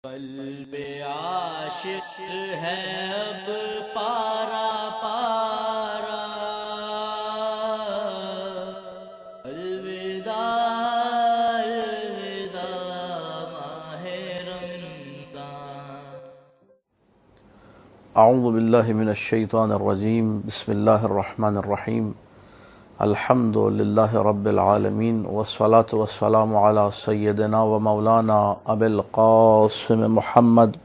قلب عاشق ہے اب پارا پارا، الوداع الوداع ماہ رمضان۔ اعوذ باللہ من الشیطان الرجیم، بسم اللہ الرحمن الرحیم، الحمد للہ رب العالمین، والصلاة والسلام علی سیدنا و مولانا ابی القاسم محمد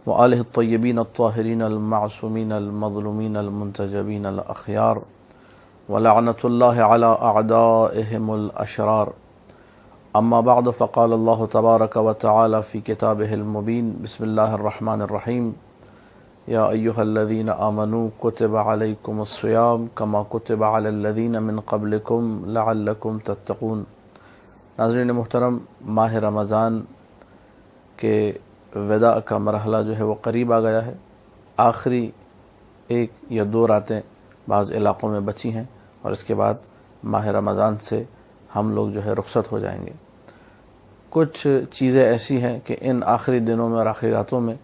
وآلہ الطیبین الطاہرین المعصومین المظلومین المنتجبین الاخیار، ولعنۃ اللہ علی اعدائہم الاشرار۔ اما بعد فقال اللہ تبارک و تعالی فی کتابہ المبین، بسم اللہ الرحمن الرحیم، یا ایہا الذین آمنوا کتب علیکم الصیام کما کتب علی الذین من قبلکم لعلکم تتقون۔ ناظرین محترم، ماہ رمضان کے وداع کا مرحلہ جو ہے وہ قریب آ گیا ہے۔ آخری ایک یا دو راتیں بعض علاقوں میں بچی ہیں اور اس کے بعد ماہ رمضان سے ہم لوگ جو ہے رخصت ہو جائیں گے۔ کچھ چیزیں ایسی ہیں کہ ان آخری دنوں میں اور آخری راتوں میں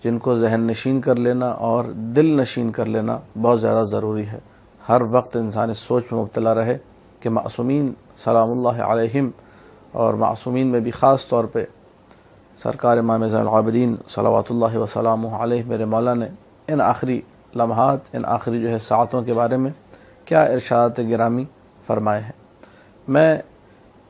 جن کو ذہن نشین کر لینا اور دل نشین کر لینا بہت زیادہ ضروری ہے۔ ہر وقت انسان اس سوچ میں مبتلا رہے کہ معصومین سلام اللہ علیہم، اور معصومین میں بھی خاص طور پہ سرکار امام زین العابدین صلوات اللہ وسلامہ علیہ، میرے مولا نے ان آخری لمحات، ان آخری جو ہے ساعتوں کے بارے میں کیا ارشادات گرامی فرمائے ہیں۔ میں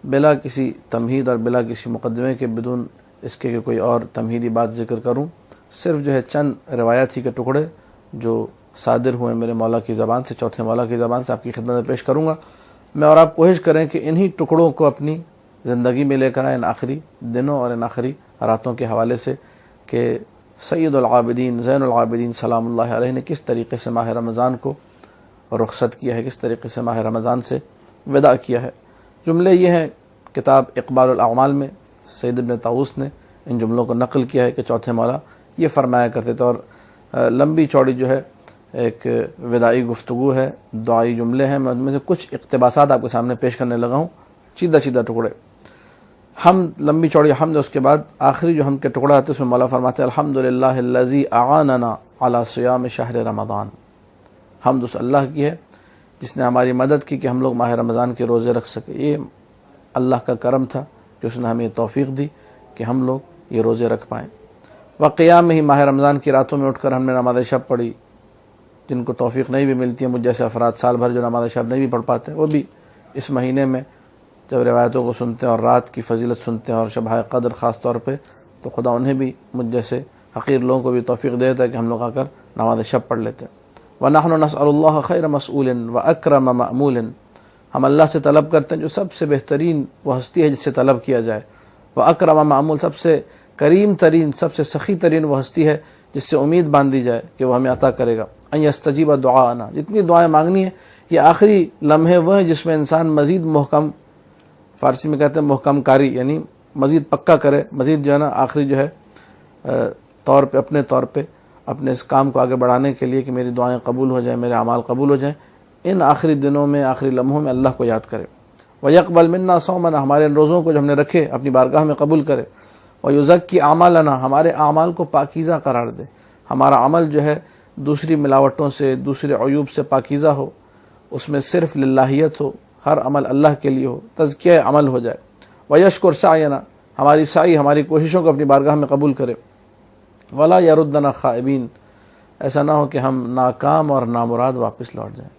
بلا کسی تمہید اور بلا کسی مقدمے کے، بدون اس کے کہ کوئی اور تمہیدی بات ذکر کروں، صرف جو ہے چند روایت ہی کے ٹکڑے جو صادر ہوئے میرے مولا کی زبان سے، چوتھے مولا کی زبان سے آپ کی خدمت میں پیش کروں گا۔ میں اور آپ کوشش کریں کہ انہی ٹکڑوں کو اپنی زندگی میں لے کر آئیں، ان آخری دنوں اور ان آخری راتوں کے حوالے سے، کہ سید العابدین زین العابدین سلام اللہ علیہ نے کس طریقے سے ماہ رمضان کو رخصت کیا ہے، کس طریقے سے ماہ رمضان سے وداع کیا ہے۔ جملے یہ ہیں، کتاب اقبال الاعمال میں سید ابن طاووس نے ان جملوں کو نقل کیا ہے کہ چوتھے مولا یہ فرمایا کرتے تھے، اور لمبی چوڑی جو ہے ایک وداعی گفتگو ہے، دعائی جملے ہیں۔ میں ان میں سے کچھ اقتباسات آپ کے سامنے پیش کرنے لگا ہوں، چیدہ ٹکڑے۔ ہم لمبی چوڑی حمد، اس کے بعد آخری جو ہم کے ٹکڑا آتے اس میں مولا فرماتے ہیں الحمدللہ الذی اعاننا علی صیام شہر رمضان۔ حمد اس اللہ کی ہے جس نے ہماری مدد کی کہ ہم لوگ ماہ رمضان کے روزے رکھ سکے۔ یہ اللہ کا کرم تھا کہ اس نے ہمیں توفیق دی کہ ہم لوگ یہ روزے رکھ پائیں۔ وقیام میں ہی ماہ رمضان کی راتوں میں اٹھ کر ہم نے نماز شب پڑھی۔ جن کو توفیق نہیں بھی ملتی ہے، مجھ جیسے افراد سال بھر جو نماز شب نہیں بھی پڑھ پاتے، وہ بھی اس مہینے میں جب روایتوں کو سنتے ہیں اور رات کی فضیلت سنتے ہیں اور شب قدر خاص طور پہ، تو خدا انہیں بھی مجھ جیسے حقیر لوگوں کو بھی توفیق دیتا ہے کہ ہم لوگ آ کر نماز شب پڑھ لیتے ہیں۔ وَنَحْنُ نَسْأَلُ اللَّهَ خَيْرَ مَسْئُولٍ وَأَكْرَمَ مَأْمُولٍ، ہم اللہ سے طلب کرتے ہیں جو سب سے بہترین وہ ہستی ہے جس سے طلب کیا جائے، وَأَكْرَمَ مَأْمُول، سب سے کریم ترین، سب سے سخی ترین وہ ہستی ہے جس سے امید باندھی جائے کہ وہ ہمیں عطا کرے گا۔ ان یستجیب دعاءنا، جتنی دعائیں مانگنی ہیں، یہ آخری لمحے وہ ہیں جس میں انسان مزید محکم، فارسی میں کہتے ہیں محکم کاری، یعنی مزید پکا کرے، مزید جو ہے نا آخری جو ہے طور پہ اپنے طور پہ اپنے اس کام کو آگے بڑھانے کے لیے کہ میری دعائیں قبول ہو جائیں، میرے اعمال قبول ہو جائیں، ان آخری دنوں میں، آخری لمحوں میں اللہ کو یاد کرے۔ وَيَقْبَلْ مِنَّا صَوْمَنَا، ہمارے ان روزوں کو جو ہم نے رکھے اپنی بارگاہ میں قبول کرے۔ وَيُزَكِّي أَعْمَالَنَا، ہمارے اعمال کو پاکیزہ قرار دے، ہمارا عمل جو ہے دوسری ملاوٹوں سے، دوسرے عیوب سے پاکیزہ ہو، اس میں صرف للہیت ہو، ہر عمل اللہ کے لیے ہو، تزکیہ عمل ہو جائے۔ وَيَشْكُرْ سَعْيَنَا، ہماری سعی، ہماری کوششوں کو اپنی بارگاہ میں قبول کرے۔ وَلَا يَرُدَّنَا خَائِبِينَ، ایسا نہ ہو کہ ہم ناکام اور نامراد واپس لوٹ جائیں۔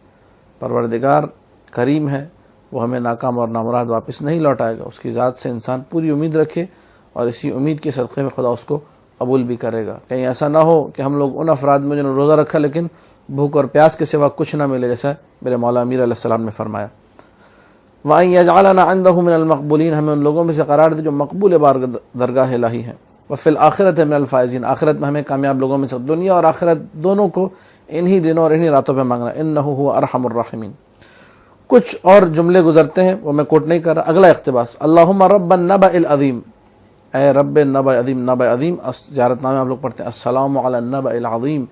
پروردگار کریم ہے، وہ ہمیں ناکام اور نامراد واپس نہیں لوٹائے گا۔ اس کی ذات سے انسان پوری امید رکھے اور اسی امید کے صدقے میں خدا اس کو قبول بھی کرے گا۔ کہیں ایسا نہ ہو کہ ہم لوگ ان افراد میں جنہوں نے روزہ رکھا لیکن بھوک اور پیاس کے سوا کچھ نہ ملے، جیسا میرے مولا امیر علیہ السلام نے فرمایا۔ وَأَن يَجْعَلَنَا عِندَهُ مِنَ الْمَقْبُولِينَ، ہمیں ان لوگوں میں سے قرار دے جو مقبول درگاہ الہی ہیں۔ وَفِي الْآخِرَةِ مِنَ الْفَائِزِينَ، آخرت میں ہمیں کامیاب لوگوں میں سے، دنیا اور آخرت دونوں کو انہی دنوں اور انہی راتوں پہ مانگنا۔ إِنَّهُ هُوَ أَرْحَمُ الرَّاحِمِينَ۔ کچھ اور جملے گزرتے ہیں، وہ میں کوٹ نہیں کر رہا۔ اگلا اقتباس، اللہم رب النبأ العظیم، اے رب نبأ عظیم۔ نبأ عظیم زیارت نامے آپ لوگ پڑھتے ہیں، السلام علی النبأ العظیم،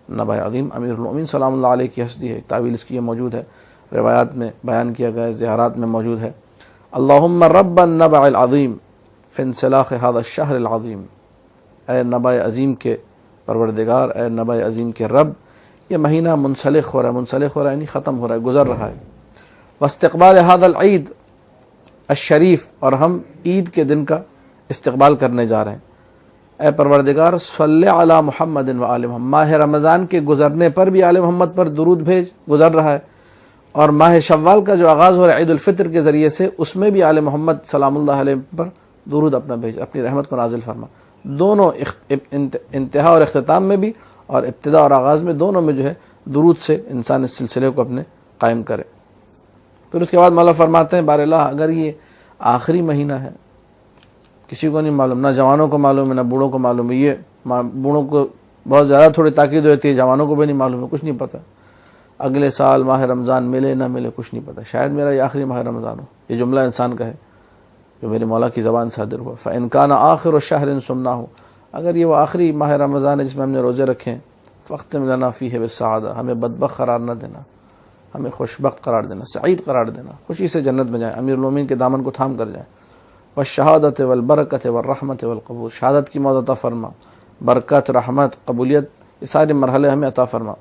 نبأ عظیم امیر المؤمنین سلام اللہ علیہ کی ہستی ہے، تعویل اس کی یہ موجود ہے، روایات میں بیان کیا گیا ہے، زیارات میں موجود ہے۔ اللہم رب النبأ العظیم فی انسلاخ هذا الشہر العظیم، اے نبع عظیم کے پروردگار، اے نبع عظیم کے رب، یہ مہینہ منسلخ ہو رہا ہے یعنی ختم ہو رہا ہے، گزر رہا ہے۔ واستقبال هذا العید الشریف، اور ہم عید کے دن کا استقبال کرنے جا رہے ہیں۔ اے پروردگار صلی علی محمد و آل محمد، ماہ رمضان کے گزرنے پر بھی آل محمد پر درود بھیج، گزر رہا ہے، اور ماہ شوال کا جو آغاز ہو رہا ہے عید الفطر کے ذریعے سے، اس میں بھی آل محمد سلام اللہ علیہ پر درود اپنا بھیج، اپنی رحمت کو نازل فرما۔ دونوں انتہا اور اختتام میں بھی اور ابتدا اور آغاز میں، دونوں میں جو ہے درود سے انسان اس سلسلے کو اپنے قائم کرے۔ پھر اس کے بعد مولا فرماتے ہیں بار اللہ، اگر یہ آخری مہینہ ہے، کسی کو نہیں معلوم، نہ جوانوں کو معلوم ہے نہ بوڑھوں کو معلوم ہے، یہ بوڑھوں کو بہت زیادہ تھوڑی تاکید ہوتی ہے، جوانوں کو بھی نہیں معلوم ہے، کچھ نہیں پتہ اگلے سال ماہ رمضان ملے نہ ملے، کچھ نہیں پتہ، شاید میرا یہ آخری ماہ رمضان ہو، یہ جملہ انسان کا ہے جو میرے مولا کی زبان صادر ہوا۔ فَإِن كَانَ آخِرُ شَهْرٍ صُمْنَاهُ، اگر یہ وہ آخری ماہ رمضان ہے جس میں ہم نے روزے رکھے ہیں، فَاخْتِمْ لَنَا فِيهِ بِالسَّعَادَةِ، ہمیں بدبخت قرار نہ دینا، ہمیں خوشبخت قرار دینا، سعید قرار دینا، خوشی سے جنت میں جائیں، امیر المومنین کے دامن کو تھام کر جائیں۔ والشہادت والبرکت والرحمت والقبول، شہادت کی موت عطا فرما، برکت، رحمت، قبولیت، یہ سارے مرحلے ہمیں عطا فرما۔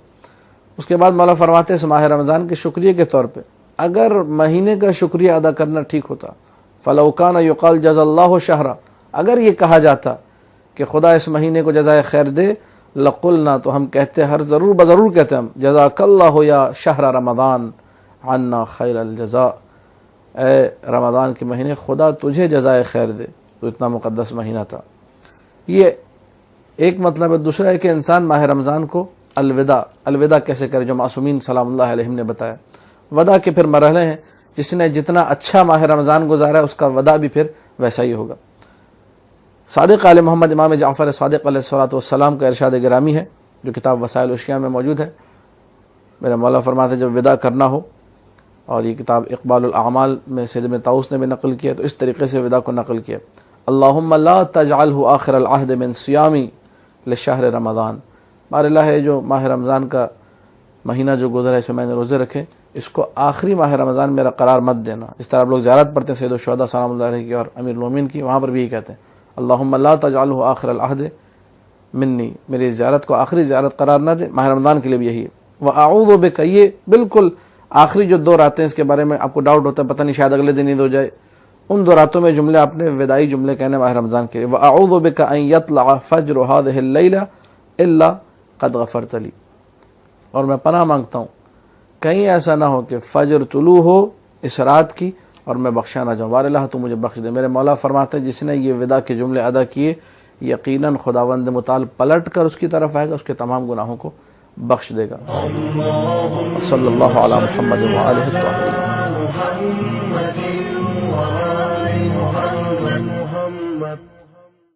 اس کے بعد مولا فرماتے ہیں اس ماہ رمضان کے شکریہ کے طور پہ، اگر مہینے کا شکریہ ادا کرنا ٹھیک ہوتا، فَلَوْ كَانَ يُقَالْ جَزَا اللَّهُ شَهْرًا، اگر یہ کہا جاتا کہ خدا اس مہینے کو جزائے خیر دے، لقلنا، تو ہم کہتے، ہر ضرور بضرور کہتے ہم، جزاک اللہ یا شہر رمضان عنا خیر الجزاء، اے رمضان کے مہینے خدا تجھے جزائے خیر دے، تو اتنا مقدس مہینہ تھا۔ یہ ایک مطلب ہے۔ دوسرا ہے کہ انسان ماہ رمضان کو الوداع کیسے کرے، جو معصومین سلام اللہ علیہم نے بتایا۔ وداع کے پھر مرحلے ہیں، جس نے جتنا اچھا ماہ رمضان گزارا ہے اس کا وداع بھی پھر ویسا ہی ہوگا۔ صادق آل محمد امام جعفر صادق علیہ الصلوۃ والسلام کا ارشاد گرامی ہے، جو کتاب وسائل الاشیاء میں موجود ہے۔ میرے مولا فرماتے ہیں جب وداع کرنا ہو، اور یہ کتاب اقبال الاعمال میں سید ابن طاؤس نے بھی نقل کیا، تو اس طریقے سے وداع کو نقل کیا، اللہم لا تجعلہ آخر العہد من صیامی لشہر رمضان، بار اللہ ہے جو ماہ رمضان کا مہینہ جو گزرا ہے اس میں میں نے روزے رکھے، اس کو آخری ماہ رمضان میرا قرار مت دینا۔ اس طرح آپ لوگ زیارت پڑھتے ہیں سید الشہداء سلام اللہ علیہ کی اور امیر المومنین کی، وہاں پر بھی یہ کہتے ہیں اللہم لا تجعلہ آخر العہد منی، میری زیارت کو آخری زیارت قرار نہ دے، ماہ رمضان کے لیے بھی یہی ہے۔ وَأَعُوذُ بِكَ، یہ بالکل آخری جو 2 راتیں اس کے بارے میں آپ کو ڈاؤٹ ہوتا ہے، پتہ نہیں شاید اگلے دن عید ہو جائے، ان 2 راتوں میں جملے آپ نے وداعی جملے کہنے ماہ رمضان کے لیے۔ وَأَعُوذُ بِكَ أَن يَطْلَعَ فَجْرُ هَذِهِ اللَّيْلَةِ إِلَّا قَدْ غَفَرْتَ لِي، اور میں پناہ مانگتا ہوں کہیں ایسا نہ ہو کہ فجر طلوع ہو اس رات کی اور میں بخشا نہ جاؤں، بار اللہ تو مجھے بخش دے۔ میرے مولا فرماتے ہیں جس نے یہ وداع کے جملے ادا کیے، یقیناً خداوند متعال پلٹ کر اس کی طرف آئے گا، اس کے تمام گناہوں کو بخش دے گا۔ صلی اللہ علی محمد و آلہ الطاہرین۔